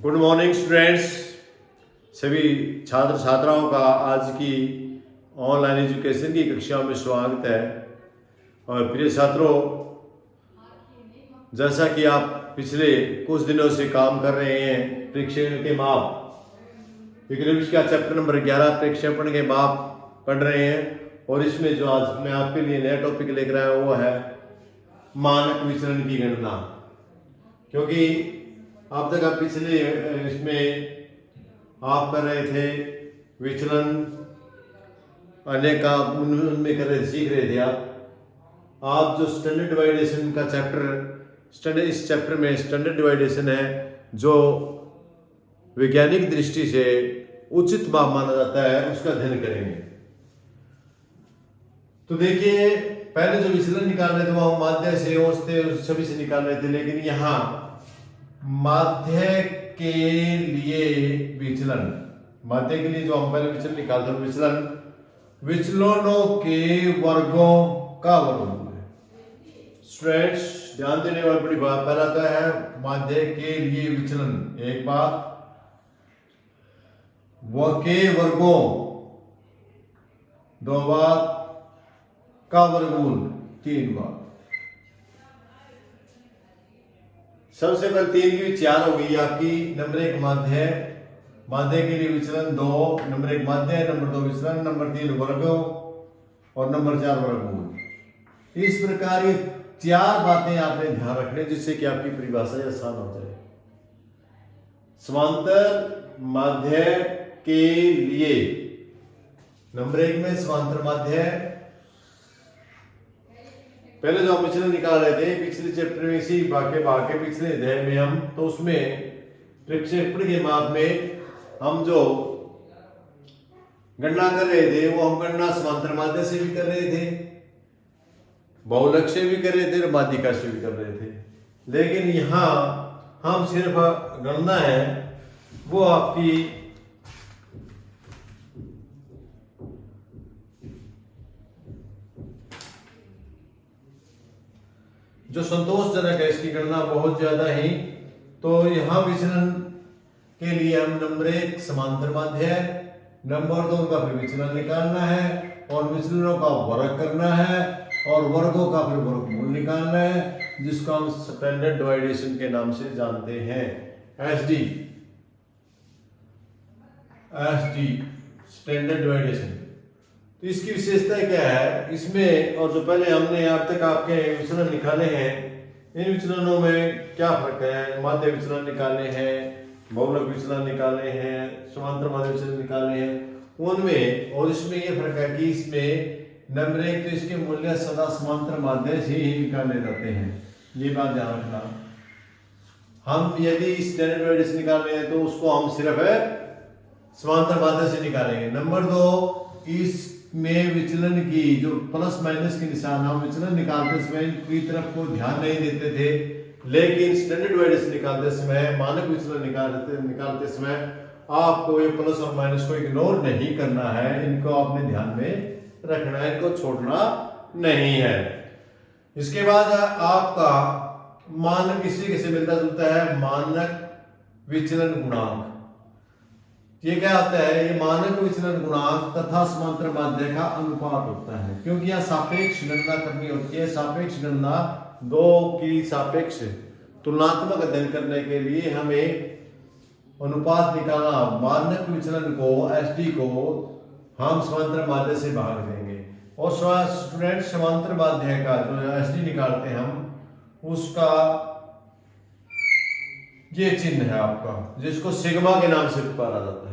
Good morning students. सभी छात्र छात्राओं का आज की ऑनलाइन एजुकेशन की कक्षाओं में स्वागत है। और प्रिय छात्रों, जैसा कि आप पिछले कुछ दिनों से काम कर रहे हैं प्रक्षेपण के माप, इकोनॉमिक्स का चैप्टर नंबर 11 प्रक्षेपण के माप पढ़ रहे हैं। और इसमें जो आज मैं आपके लिए नया टॉपिक लेकर आया हूं वो है मानक विचलन की गणना। क्योंकि अब तक आप पिछले इसमें आप कर रहे थे विचलन अनेक उनमें कर रहे सीख रहे थे आप जो स्टैंडर्ड डिवाइडेशन का चैप्टर इस चैप्टर में स्टैंडर्ड डिवाइडेशन है जो वैज्ञानिक दृष्टि से उचित माप माना जाता है, उसका अध्ययन करेंगे। तो देखिए, पहले जो विचलन निकाल रहे थे वो हम माध्य से औसत सभी से निकाल रहे थे, लेकिन यहाँ माध्य के लिए विचलन, माध्य के लिए जो हम पहले विचलन निकालते हैं विचलनों के वर्गों का वर्गमूल है। स्टूडेंट्स ध्यान देने वाली बड़ी बात, पहला तो है माध्य के लिए विचलन, एक बात, व के वर्गों, दो बात, का वर्गमूल, तीन बात। सबसे पहले 3 की 4 हो गई आपकी। नंबर 1 माध्य, माध्य के लिए विचलन 2, नंबर 1 माध्य, नंबर 2 विचलन, नंबर 3 वर्ग और नंबर 4 वर्गमूल। इस प्रकार ये 4 बातें आपने ध्यान रखने जिससे कि आपकी परिभाषा आसान हो जाए। समांतर माध्य के लिए नंबर 1 में समांतर माध्य, पहले जो हम विचलन निकाल रहे थे पिछले चैप्टर में, इसी भाग के पिछले अध्याय में हम, तो उसमें प्रक्षेपण के माप में हम जो गणना कर रहे थे वो हम गणना समांतर माध्य से भी कर रहे थे, बहुलक से भी कर रहे थे और माध्यिका से भी कर रहे थे। लेकिन यहां हम सिर्फ गणना है वो आपकी जो संतोषजनक है, इसकी गणना बहुत ज्यादा ही। तो यहां विचलन के लिए हम नंबर 1 समांतर माध्य, नंबर 2 का फिर विचलन निकालना है और विचलनों का वर्ग करना है और वर्गों का फिर वर्गमूल निकालना है, जिसको हम स्टैंडर्ड डिवाइडेशन के नाम से जानते हैं, एसडी स्टैंडर्ड डिवाइडेशन। तो इसकी विशेषता क्या है इसमें, और जो पहले हमने अब तक आपके विचलन निकाले हैं, इन विचलनों में क्या फर्क है। माध्य विचलन निकाले हैं, बहुलक विचलन निकाले हैं, समांतर माध्य विचलन निकाले हैं उनमें, और इसमें यह फर्क है कि इसमें नंबर 1 तो इसके मूल्य सदा समांतर माध्य से ही निकाले जाते हैं। ये बात ध्यान रखना। हम यदि स्टैंडर्ड डिवाइडेशन निकाल रहे हैं तो उसको हम सिर्फ समांतर माध्य से निकालेंगे। नंबर 2, इस में विचलन की जो प्लस माइनस के निशान, हम विचलन निकालते समय की तरफ को ध्यान नहीं देते थे, लेकिन स्टैंडर्ड डिवाइडेशन निकालते समय, मानक विचलन निकालते समय आपको ये प्लस और माइनस को इग्नोर नहीं करना है, इनको आपने ध्यान में रखना है, इनको छोड़ना नहीं है। इसके बाद आपका मानक किसी किसे मिलता जुलता है, मानक विचलन गुणांक। ये क्या होता है, ये मानक विचलन गुणांक तथा समांतर माध्य का अनुपात होता है। क्योंकि यह सापेक्ष गणना करनी होती है, सापेक्ष गणना दो की सापेक्ष तुलनात्मक अध्ययन करने के लिए हमें अनुपात निकालना। मानक विचलन को, एसडी को हम समांतर माध्य से भाग देंगे और स्टूडेंट समांतर माध्य का जो एसडी निकालते हैं हम, उसका ये चिन्ह है आपका, जिसको सिग्मा के नाम से पुकारा जाता है।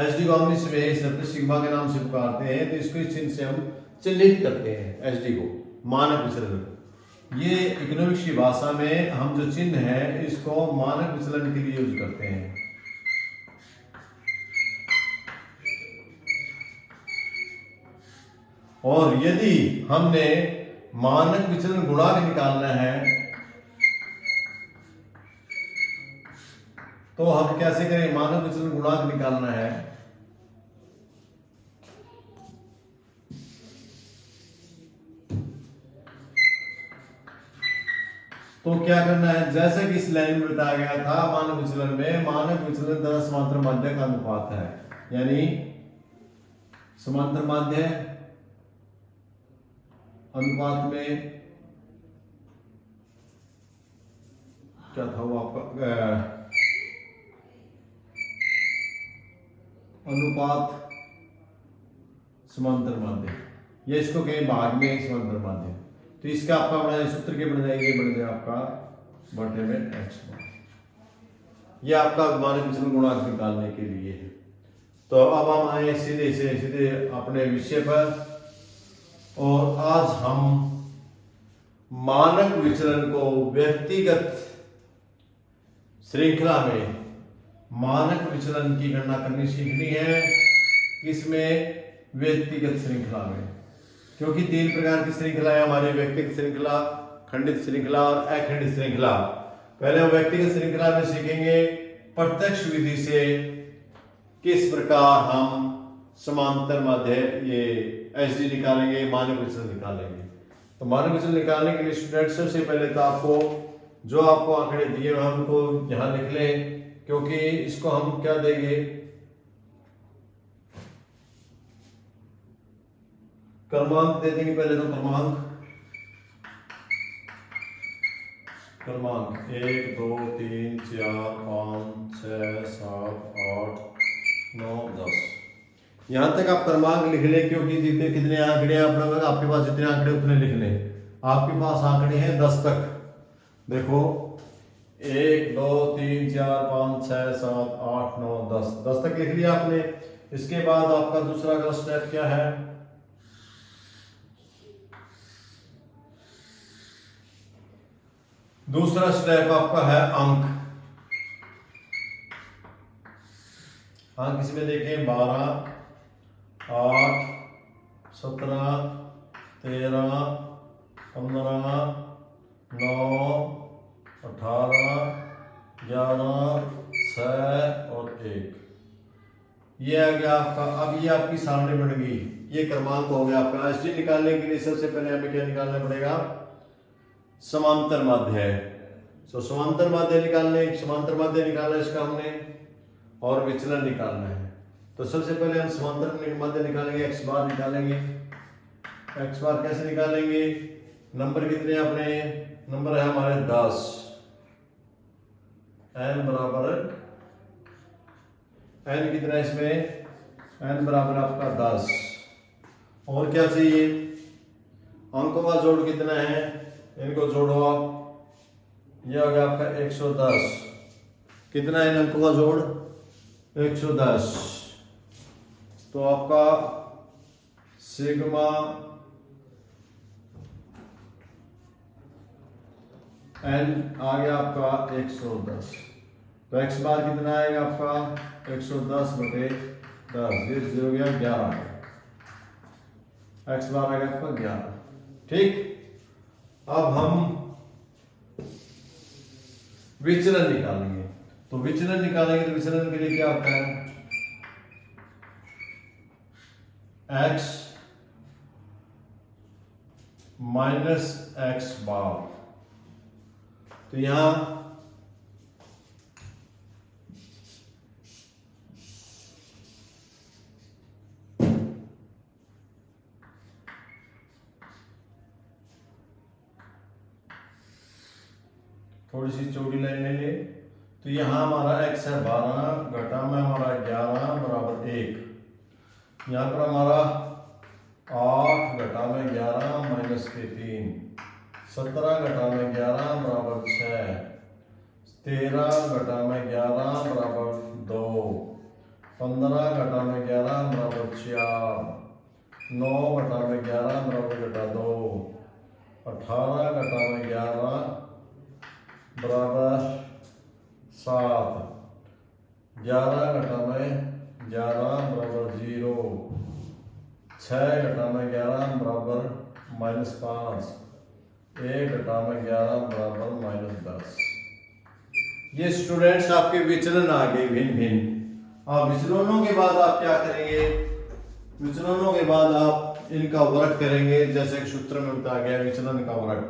एसडी को हम इसमें सिग्मा के नाम से पुकारते हैं, तो इसको इस चिन्ह से हम चिन्हित करते हैं एसडी को, मानक विचलन। ये इकोनॉमिक्स की भाषा में हम जो चिन्ह है इसको मानक विचलन के लिए यूज करते हैं। और यदि हमने मानक विचलन गुणांक निकालना है तो हम कैसे करें, मानक विचलन गुणांक निकालना है तो क्या करना है, जैसे कि इस लाइन में बताया गया था, मानक विचलन में मानक विचलन तथा समांतर माध्य का अनुपात है, यानी समांतर माध्य अनुपात में क्या था वो आपका अनुपात समांतर माध्य, ये इसको कहीं भाग में समांतर माध्य, तो इसका आपका बना सूत्र के बन जाएंगे, बन जाएगा आपका बटे में x बार, ये आपका मानक विचलन गुणांक निकालने के लिए है। तो अब हम आए सीधे अपने विषय पर, और आज हम मानक विचलन को व्यक्तिगत श्रृंखला में मानक विचलन की गणना करनी सीखनी है, किसमें, व्यक्तिगत श्रृंखला में, क्योंकि 3 प्रकार की श्रृंखला है हमारी, व्यक्तिगत श्रृंखला, खंडित श्रृंखला और अखंडित श्रृंखला। पहले हम व्यक्तिगत श्रृंखला में सीखेंगे प्रत्यक्ष विधि से किस प्रकार हम समांतर माध्य ये एसडी निकालेंगे, मानक विचलन निकालेंगे। तो मानक विचलन निकालने के लिए स्टूडेंट सबसे पहले तो आपको जो आपको आंकड़े दिए हैं उनको यहां लिख लें, क्योंकि इसको हम क्या देंगे, क्रमांक दे देंगे। पहले तो क्रमांक 1 2 3 4 5 6 7 8 9 10, यहां तक आप क्रमांक लिख लें, क्योंकि जितने कितने आंकड़े आपके पास जितने आंकड़े उतने लिख लें। आपके पास आंकड़े हैं 10 तक, देखो 1 2 3 4 5 6 7 8 9 10 तक लिख लिया आपने। इसके बाद आपका दूसरा अगला स्टेप क्या है, दूसरा स्टेप आपका है अंक। अंक इसमें देखें 12 8 17 13 15 9 18 11 6 और 1, ये आ गया आपका। अब ये आपकी सारणी बन गई, ये क्रमांक हो गया आपका। एसडी निकालने के लिए सबसे पहले हमें क्या निकालना पड़ेगा, समांतर माध्य है। तो समांतर माध्य निकालना इसका हमने, और विचलन निकालना है। तो सबसे पहले हम समांतर माध्य निकालेंगे, x बार निकालेंगे। x बार कैसे निकालेंगे, नंबर कितने अपने, नंबर है हमारे 10, n बराबर n कितना है इसमें, n बराबर आपका 10। और क्या चाहिए, अंकों का जोड़ कितना है, इनको जोड़ो आप, यह हो गया आपका 110। कितना है इन अंकों का जोड़, 110। तो आपका सिग्मा n आ गया आपका 110। तो x बार कितना आएगा आपका 110 बटे 10, ये हो गया 11, x बार आ गया आपका 11। ठीक, अब हम विचलन निकालेंगे। तो विचलन निकालेंगे, तो विचलन के लिए क्या होता है, x माइनस x बार। तो यहां थोड़ी सी चौड़ी लाइन ले ले, तो यहां हमारा x है 12, घटा में हमारा 11 बराबर 1। यहां पर हमारा 8 घटा में 11 माइनस के 3, 17 घटा में 11 बराबर 6, 13 घटा में 11 बराबर 2, 15 घटा में 11 बराबर 4, 9 घटा में 11 बराबर घटा 2, 18 घटा में 11 बराबर 7, 11 घटा में 11 बराबर 0, 6 घटा में 11 बराबर -5, 1 घटा में 11 बराबर -10। ये स्टूडेंट्स आपके विचलन आ गए भिन्न भिन्न। अब विचलनों के बाद आप क्या करेंगे, विचलनों के बाद आप इनका वर्ग करेंगे, जैसे सूत्र में बताया गया विचलन का वर्ग।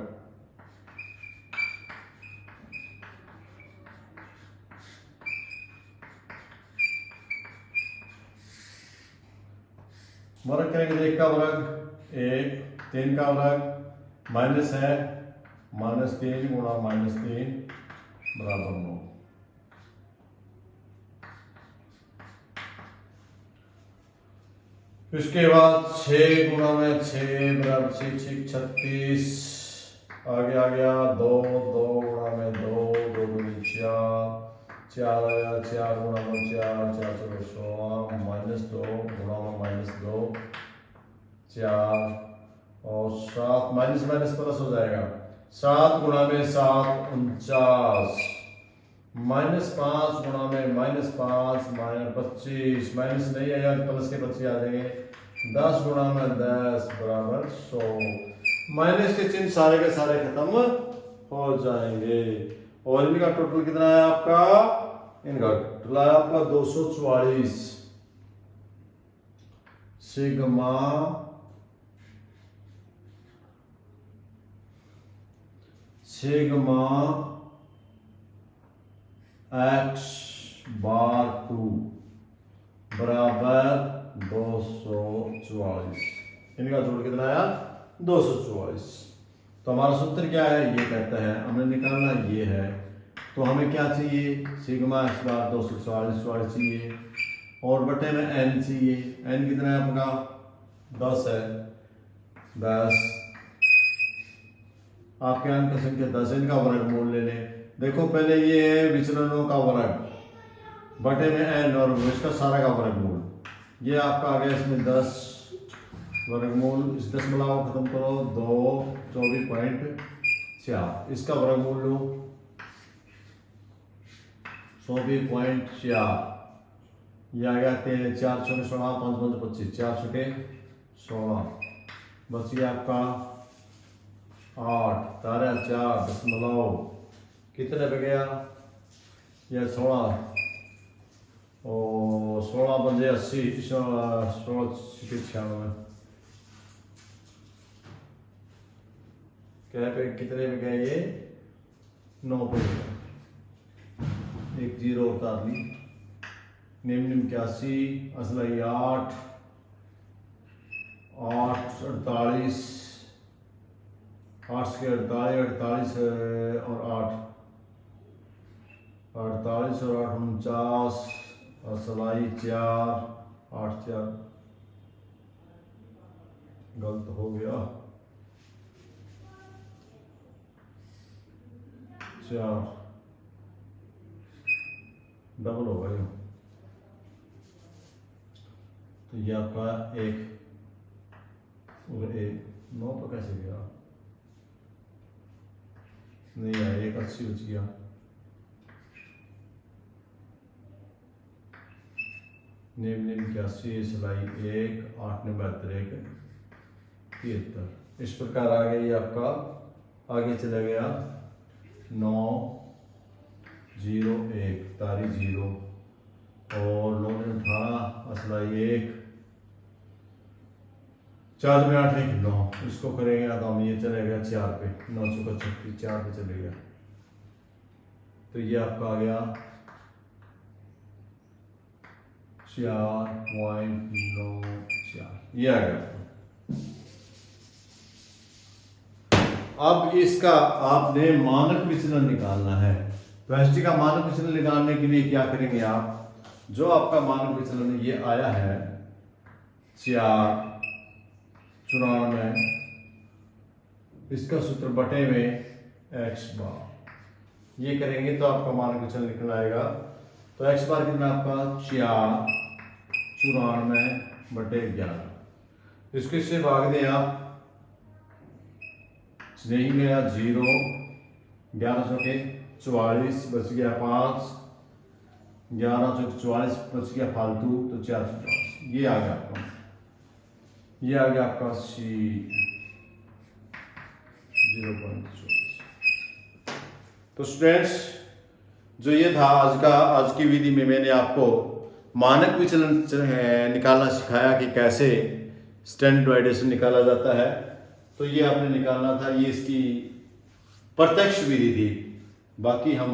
वर्ग करेंगे तो 1 का वर्ग 1, 3 का वर्ग माइनस है -3 गुणा -3 बराबर 9। इसके बाद 6 गुणा में 6 बराबर 6 6 36। आगे आ गया 2 2 गुणा में 2 2 गुणी 4 4 आया 4 गुणा में 4 4 चलो 16 -2 गुणा में -2 4 और 7 माइनस माइनस प्लस हो जाएगा 7 गुणा में 7 49 -5 गुणा में -5 -25 माइनस नहीं आया प्लस के 25 आ जाएंगे 10 गुणा में 10 बराबर 100। माइनस के चिन्ह सारे के सारे खत्म हो जाएंगे और इनका टोटल कितना है आपका, इनका टोटल है आपका 244। सिग्मा x बार 2 बराबर 244। इनका जोड़ कितना आया 244। तो हमारा सूत्र क्या है, ये कहता है हमें निकालना ये है। तो हमें क्या चाहिए, सिग्मा x बार 244 चाहिए और बटे में n चाहिए। n कितना है आपका 10 है, 10 आपके अंक संख्या 10 इनका वर्गमूल ले लें। देखो पहले ये है विचलनों का वर्ग बटे में n और इसका सारा का वर्गमूल, ये आपका आ गया इसमें 10 वर्गमूल, इस 10 मिलाओ खत्म करो 2 24.4 इसका वर्गमूल लो 24.4 ये आ गया 4 छके 16 5 5 25 4 छके 16 बच गया आपका 8 तारा 4 दशमलव कितने पे गया यह 16 और 16 बजे 80 16 96 क्या पे कितने में गया ये 9 पे एक 0 उतार ली। निम्न 81 असलाई 8 8 48 8 के 48 और 8 48 और 8 49 और सलाई 4 8 4 गलत हो गया 4 डबल हो गया। तो ये आपका 1 और 1 9 पर कैसे गया नहीं आया 1 80 बच गया। निम्न 81 सिलाई 1 8 ने 72 1 73 इस प्रकार आ गया। ये आपका आगे चला गया 9 0 1 तारी 0 और 9 18 असलाई 1 4 में 8 1 9 इसको करेंगे तो हम ये चलेगा 4 पे 9 चौका 36 4 पे चलेगा। तो ये आपका आ गया 4.94 ये आ गया। अब इसका आपने मानक विचलन निकालना है। तो एसटी का मानक विचलन निकालने के लिए क्या करेंगे आप, जो आपका मानक विचलन ये आया है 4.94 इसका सूत्र बटे में x बार ये करेंगे तो आपका मानक विचलन निकल आएगा। तो x बार कितना आपका 4.94/11 इसको इससे भाग दें आप नहीं गया 0 11 चौके 44 बच गया 5 11 चौके 44 बच गया फालतू तो 440 ये आ गया आपका, ये आ गया आपका C 0.24। तो स्टूडेंट्स जो ये था आज की विधि में मैंने आपको मानक विचलन निकालना सिखाया कि कैसे स्टैंडर्ड डिविएशन निकाला जाता है। तो ये आपने निकालना था, ये इसकी प्रत्यक्ष विधि थी। बाकी हम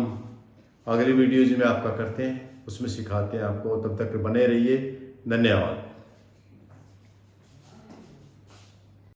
अगली वीडियोज में आपका करते हैं, उसमें सिखाते हैं आपको। तब तक बने रहिए, धन्यवाद।